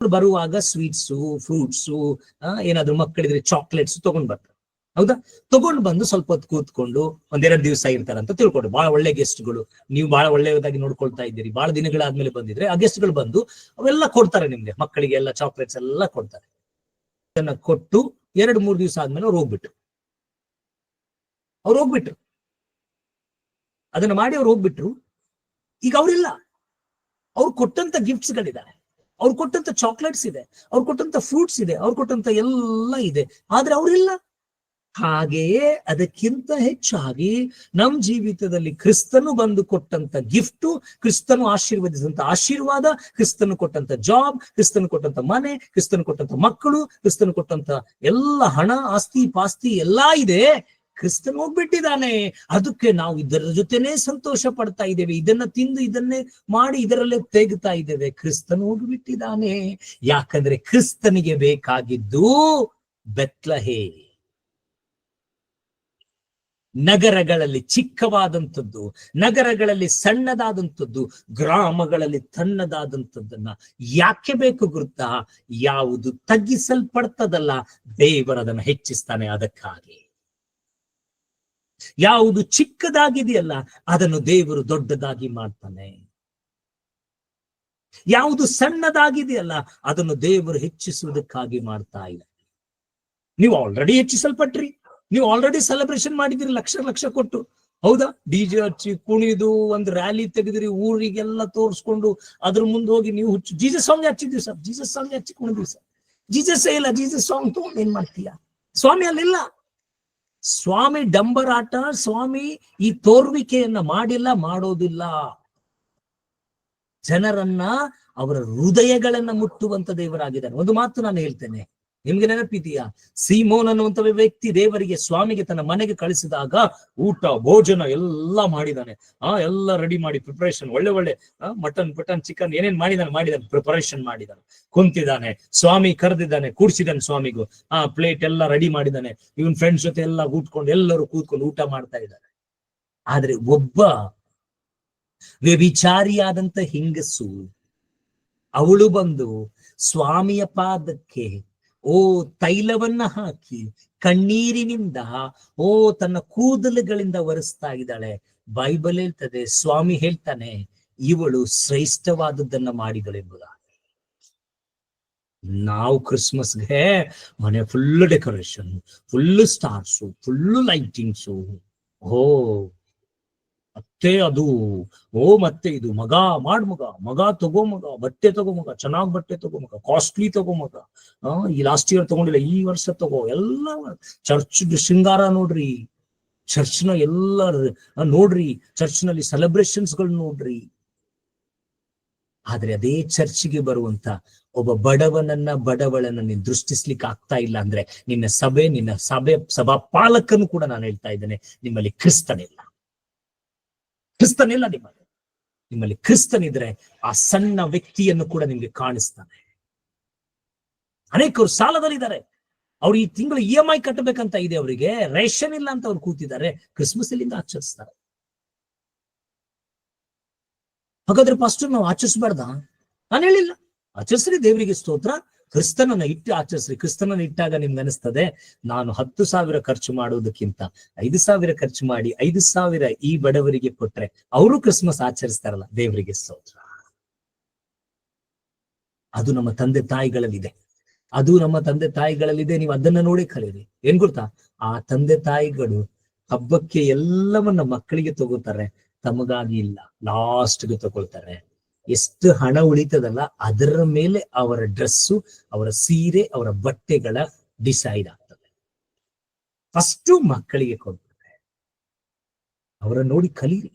ಬರುವಾಗ sweets, fruits, ಏನಾದ್ರು ಮಕ್ಕಳಿದ್ರೆ chocolates ತಗೊಂಡ್ ಬರ್ತಾರೆ. ಹೌದಾ? ತಗೊಂಡು ಬಂದು ಸ್ವಲ್ಪ ಹೊತ್ತು ಕೂತ್ಕೊಂಡು 1-2 ದಿವಸ ಇರ್ತಾರಂತ ತಿಳ್ಕೊಂಡು, ಬಹಳ ಒಳ್ಳೆ ಗೆಸ್ಟ್ಗಳು, ನೀವು ಬಹಳ ಒಳ್ಳೆಯದಾಗಿ ನೋಡ್ಕೊಳ್ತಾ ಇದ್ದೀರಿ, ಬಹಳ ದಿನಗಳಾದ್ಮೇಲೆ ಬಂದಿದ್ರೆ ಆ ಗೆಸ್ಟ್ಗಳು ಬಂದು ಅವೆಲ್ಲ ಕೊಡ್ತಾರೆ ನಿಮ್ಗೆ, ಮಕ್ಕಳಿಗೆ ಎಲ್ಲ ಚಾಕ್ಲೇಟ್ಸ್ ಎಲ್ಲ ಕೊಡ್ತಾರೆ. ಅದನ್ನ ಕೊಟ್ಟು 2-3 ದಿವಸ ಆದ್ಮೇಲೆ ಅವ್ರು ಹೋಗ್ಬಿಟ್ರು. ಅದನ್ನ ಮಾಡಿ ಅವ್ರು ಹೋಗ್ಬಿಟ್ರು. ಈಗ ಅವ್ರಿಲ್ಲ. ಅವ್ರು ಕೊಟ್ಟಂತ ಗಿಫ್ಟ್ಸ್ ಗಳಿದ್ದಾರೆ, ಅವ್ರು ಕೊಟ್ಟಂತ ಚಾಕ್ಲೇಟ್ಸ್ ಇದೆ, ಅವ್ರು ಕೊಟ್ಟಂತ ಫ್ರೂಟ್ಸ್ ಇದೆ, ಅವ್ರು ಕೊಟ್ಟಂತ ಎಲ್ಲ ಇದೆ, ಆದ್ರೆ ಅವ್ರಿಲ್ಲ. ಹಾಗೆಯೇ ಅದಕ್ಕಿಂತ ಹೆಚ್ಚಾಗಿ ನಮ್ ಜೀವಿತದಲ್ಲಿ ಕ್ರಿಸ್ತನು ಬಂದು ಕೊಟ್ಟಂತ ಗಿಫ್ಟು, ಕ್ರಿಸ್ತನು ಆಶೀರ್ವದಿಸಿದಂತ ಆಶೀರ್ವಾದ, ಕ್ರಿಸ್ತನು ಕೊಟ್ಟಂತ ಜಾಬ್, ಕ್ರಿಸ್ತನು ಕೊಟ್ಟಂತ ಮನೆ, ಕ್ರಿಸ್ತನು ಕೊಟ್ಟಂತ ಮಕ್ಕಳು, ಕ್ರಿಸ್ತನು ಕೊಟ್ಟಂತ ಎಲ್ಲ ಹಣ, ಆಸ್ತಿ ಪಾಸ್ತಿ ಎಲ್ಲಾ ಇದೆ. ಕ್ರಿಸ್ತನು ಹೋಗ್ಬಿಟ್ಟಿದ್ದಾನೆ. ಅದಕ್ಕೆ ನಾವು ಇದರ ಜೊತೆನೆ ಸಂತೋಷ ಪಡ್ತಾ ಇದ್ದೇವೆ, ಇದನ್ನ ತಿಂದು ಇದನ್ನೇ ಮಾಡಿ ಇದರಲ್ಲೇ ತೆಗ್ತಾ ಇದ್ದೇವೆ. ಕ್ರಿಸ್ತನು ಹೋಗ್ಬಿಟ್ಟಿದ್ದಾನೆ. ಯಾಕಂದ್ರೆ ಕ್ರಿಸ್ತನಿಗೆ ಬೇಕಾಗಿದ್ದು ಬೆತ್ಲಹೇ, ನಗರಗಳಲ್ಲಿ ಚಿಕ್ಕವಾದಂಥದ್ದು, ನಗರಗಳಲ್ಲಿ ಸಣ್ಣದಾದಂಥದ್ದು, ಗ್ರಾಮಗಳಲ್ಲಿ ತನ್ನದಾದಂಥದ್ದನ್ನ ಯಾಕೆ ಬೇಕು ಗೊತ್ತಾ? ಯಾವುದು ತಗ್ಗಿಸಲ್ಪಡ್ತದಲ್ಲ, ದೇವರದನ್ನು ಹೆಚ್ಚಿಸ್ತಾನೆ. ಅದಕ್ಕಾಗಿ ಯಾವುದು ಚಿಕ್ಕದಾಗಿದೆಯಲ್ಲ ಅದನ್ನು ದೇವರು ದೊಡ್ಡದಾಗಿ ಮಾಡ್ತಾನೆ. ಯಾವುದು ಸಣ್ಣದಾಗಿದೆಯಲ್ಲ ಅದನ್ನು ದೇವರು ಹೆಚ್ಚಿಸುವುದಕ್ಕಾಗಿ ಮಾಡ್ತಾ ಇಲ್ಲ. ನೀವು ಆಲ್ರೆಡಿ ಹೆಚ್ಚಿಸಲ್ಪಟ್ರಿ, ನೀವು ಆಲ್ರೆಡಿ ಸೆಲೆಬ್ರೇಷನ್ ಮಾಡಿದಿರಿ ಲಕ್ಷ ಕೊಟ್ಟು. ಹೌದಾ? ಡಿಜೆ ಹಚ್ಚಿ ಕುಣಿದು ಒಂದು ರ್ಯಾಲಿ ತೆಗೆದಿರಿ, ಊರಿಗೆಲ್ಲ ತೋರಿಸ್ಕೊಂಡು ಅದ್ರ ಮುಂದೆ ಹೋಗಿ ನೀವು ಜೀಸಸ್ ಸಾಂಗ್ ಹಚ್ಚಿದ್ವಿ ಸರ್, ಜೀಸಸ್ ಸಾಂಗ್ ಹಚ್ಚಿ ಕುಣಿದ್ವಿ ಸರ್. ಜೀಸಸ್ ಇಲ್ಲ, ಜೀಸಸ್ ಸಾಂಗ್ ತಗೊಂಡು ಏನ್ ಮಾಡ್ತೀಯ? ಸ್ವಾಮಿ ಅಲ್ಲಿಲ್ಲ. ಸ್ವಾಮಿ ಡಂಬರಾಟ, ಸ್ವಾಮಿ ಈ ತೋರ್ವಿಕೆಯನ್ನ ಮಾಡಿಲ್ಲ, ಮಾಡೋದಿಲ್ಲ. ಜನರನ್ನ ಅವರ ಹೃದಯಗಳನ್ನ ಮುಟ್ಟುವಂತ ದೇವರಾಗಿದ್ದಾನೆ. ಒಂದು ಮಾತು ನಾನು ಹೇಳ್ತೇನೆ, ನಿಮ್ಗೆ ನೆನಪಿದೆಯಾ? ಸೀಮೋನ್ ಅನ್ನುವಂತ ವ್ಯಕ್ತಿ ದೇವರಿಗೆ, ಸ್ವಾಮಿಗೆ ತನ್ನ ಮನೆಗೆ ಕಳಿಸಿದಾಗ ಊಟ ಭೋಜನ ಎಲ್ಲ ಮಾಡಿದಾನೆ. ಎಲ್ಲ ರೆಡಿ ಮಾಡಿ ಪ್ರಿಪರೇಷನ್, ಒಳ್ಳೆ ಮಟನ್ ಚಿಕನ್ ಏನೇನ್ ಮಾಡಿದಾನೆ ಪ್ರಿಪರೇಷನ್ ಮಾಡಿದಾನೆ. ಕುಂತಿದ್ದಾನೆ, ಸ್ವಾಮಿ ಕರೆದಿದ್ದಾನೆ, ಕೂಡ್ಸಿದ್ದಾನೆ ಸ್ವಾಮಿಗೂ. ಪ್ಲೇಟ್ ಎಲ್ಲ ರೆಡಿ ಮಾಡಿದ್ದಾನೆ. ಇವನ್ ಫ್ರೆಂಡ್ಸ್ ಜೊತೆ ಎಲ್ಲ ಎಲ್ಲರೂ ಕೂತ್ಕೊಂಡು ಊಟ ಮಾಡ್ತಾ ಇದ್ದಾರೆ. ಆದ್ರೆ ಒಬ್ಬ ವ್ಯಭಿಚಾರಿಯಾದಂತ ಹೆಂಗಸು, ಅವಳು ಬಂದು ಸ್ವಾಮಿಯ ಪಾದಕ್ಕೆ ತೈಲವನ್ನ ಹಾಕಿ ಕಣ್ಣೀರಿನಿಂದ ತನ್ನ ಕೂದಲುಗಳಿಂದ ಒರೆಸ್ತಾ ಇದ್ದಾಳೆ. ಬೈಬಲ್ ಹೇಳ್ತದೆ, ಸ್ವಾಮಿ ಹೇಳ್ತಾನೆ, ಇವಳು ಶ್ರೇಷ್ಠವಾದದ್ದನ್ನ ಮಾಡಿದಳೆಂಬುದಾಗಿ. ನಾವು ಕ್ರಿಸ್ಮಸ್ಗೆ ಮನೆ full decoration, full stars, full lightings, ಮತ್ತೆ ಅದು ಮತ್ತೆ ಇದು ಮಗ ತಗೋ ಮಗ, ಬಟ್ಟೆ ತಗೋ ಮಗ, ಚೆನ್ನಾಗ್ ಬಟ್ಟೆ ತಗೋ ಮಗ, ಕಾಸ್ಟ್ಲಿ ತಗೋ ಮಗ, ಈ ಲಾಸ್ಟ್ ಇಯರ್ ತಗೊಂಡಿಲ್ಲ ಈ ವರ್ಷ ತಗೋ, ಎಲ್ಲ ಚರ್ಚ್ ಶೃಂಗಾರ ನೋಡ್ರಿ, ಚರ್ಚ್ನ ಎಲ್ಲ ನೋಡ್ರಿ, ಚರ್ಚ್ನಲ್ಲಿ ಸೆಲೆಬ್ರೇಷನ್ಸ್ ಗಳು ನೋಡ್ರಿ. ಆದ್ರೆ ಅದೇ ಚರ್ಚ್ಗೆ ಬರುವಂತ ಒಬ್ಬ ಬಡವಳನ್ನ ನೀನ್ ದೃಷ್ಟಿಸ್ಲಿಕ್ಕೆ ಆಗ್ತಾ ಇಲ್ಲ ಅಂದ್ರೆ ನಿನ್ನ ಸಭಾ ಪಾಲಕನು ಕೂಡ ನಾನು ಹೇಳ್ತಾ ಇದ್ದೇನೆ, ನಿಮ್ಮಲ್ಲಿ ಕ್ರಿಸ್ತನಿಲ್ಲ. ನಿಮ್ಮಲ್ಲಿ ಕ್ರಿಸ್ತನಿದ್ರೆ ಆ ಸಣ್ಣ ವ್ಯಕ್ತಿಯನ್ನು ಕೂಡ ನಿಮ್ಗೆ ಕಾಣಿಸ್ತಾನೆ. ಅನೇಕರು ಸಾಲದಲ್ಲಿದ್ದಾರೆ, ಅವ್ರು ಈ ತಿಂಗಳು EMI ಕಟ್ಟಬೇಕಂತ ಇದೆ, ಅವರಿಗೆ ರೇಷನ್ ಇಲ್ಲ ಅಂತ ಅವ್ರು ಕೂತಿದ್ದಾರೆ, ಕ್ರಿಸ್ಮಸ್ ಇಲ್ಲಿಂದ ಆಚರಿಸ್ತಾರೆ. ಹಾಗಾದ್ರೆ ಪಾಸ್ಟರ್ ನಾವು ಆಚರಿಸಬಾರ್ದ? ನಾನು ಹೇಳಿಲ್ಲ, ಆಚರಿಸ್ರಿ, ದೇವರಿಗೆ ಸ್ತೋತ್ರ. ಕ್ರಿಸ್ತನನ್ನ ಇಟ್ಟು ಆಚರಿಸ್ರಿ. ಕ್ರಿಸ್ತನನ್ನ ಇಟ್ಟಾಗ ನಿಮ್ಗೆ ಅನಿಸ್ತದೆ, ನಾನು 10,000 ಖರ್ಚು ಮಾಡುವುದಕ್ಕಿಂತ 5,000 ಖರ್ಚು ಮಾಡಿ 5,000 ಈ ಬಡವರಿಗೆ ಕೊಟ್ರೆ ಅವರು ಕ್ರಿಸ್ಮಸ್ ಆಚರಿಸ್ತಾರಲ್ಲ, ದೇವರಿಗೆ ಸ್ತೋತ್ರ. ಅದು ನಮ್ಮ ತಂದೆ ತಾಯಿಗಳಲ್ಲಿದೆ, ನೀವು ಅದನ್ನ ನೋಡಿ ಕಲೀರಿ. ಏನ್ ಗೊತ್ತಾ? ಆ ತಂದೆ ತಾಯಿಗಳು ಹಬ್ಬಕ್ಕೆ ಎಲ್ಲವನ್ನ ಮಕ್ಕಳಿಗೆ ತಗೋತಾರೆ, ತಮಗಾಗಿ ಇಲ್ಲ, ಲಾಸ್ಟ್ಗೆ ತಗೊಳ್ತಾರೆ. ಎಷ್ಟು ಹಣ ಉಳಿತದಲ್ಲ ಅದರ ಮೇಲೆ ಅವರ ಡ್ರೆಸ್ಸು, ಅವರ ಸೀರೆ, ಅವರ ಬಟ್ಟೆಗಳ ಡಿಸೈಡ್ ಆಗ್ತದೆ. ಫಸ್ಟು ಮಕ್ಕಳಿಗೆ ಕೊಡ್ತಾರೆ. ಅವರ ನೋಡಿ ಕಲೀರಿ.